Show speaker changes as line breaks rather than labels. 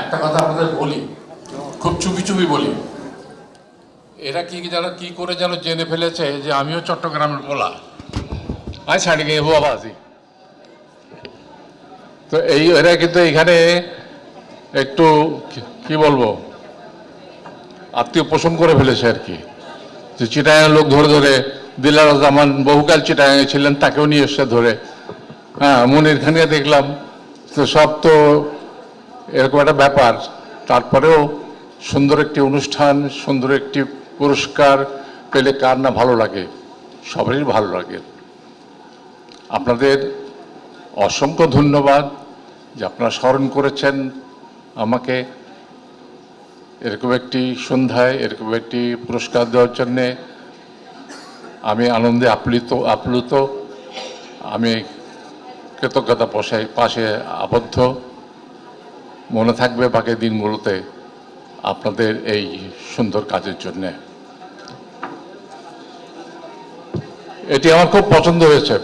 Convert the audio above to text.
একটা কথা আপনাদের বলি, খুব চুপি চুপি বলি। এরা কি করে যেন জেনে ফেলেছে যে আমিও চট্টগ্রামের পোলা। আই ছাড়ি গিয়ে বাবা আছি। তো এরা কিন্তু এখানে একটু কি বলবো, আত্মীয় পোষণ করে ফেলেছে আর কি। যে চিটাগাঁয়ের লোক ধরে ধরে দিলার জামান বহুকাল চিটাগাঁয়ে ছিলেন, তাকেও নিয়ে এসছে ধরে। হ্যাঁ, মনির খানকে দেখলাম। তো সব তো এরকম একটা ব্যাপার। তারপরেও সুন্দর একটি অনুষ্ঠান, সুন্দর একটি পুরস্কার পেলে কার না ভালো লাগে? সবারই ভালো লাগে। আপনাদের অসংখ্য ধন্যবাদ যে আপনারা স্মরণ করেছেন আমাকে এরকম একটি সন্ধ্যায় এরকম একটি পুরস্কার দেওয়ার জন্যে। আমি আনন্দে আপ্লুত। আমি কৃতজ্ঞতা পাশে আবদ্ধ। মনে থাকবে বাকি দিনগুলোতে আপনাদের এই সুন্দর কাজের জন্যে। এটি আমার খুব পছন্দ হয়েছে।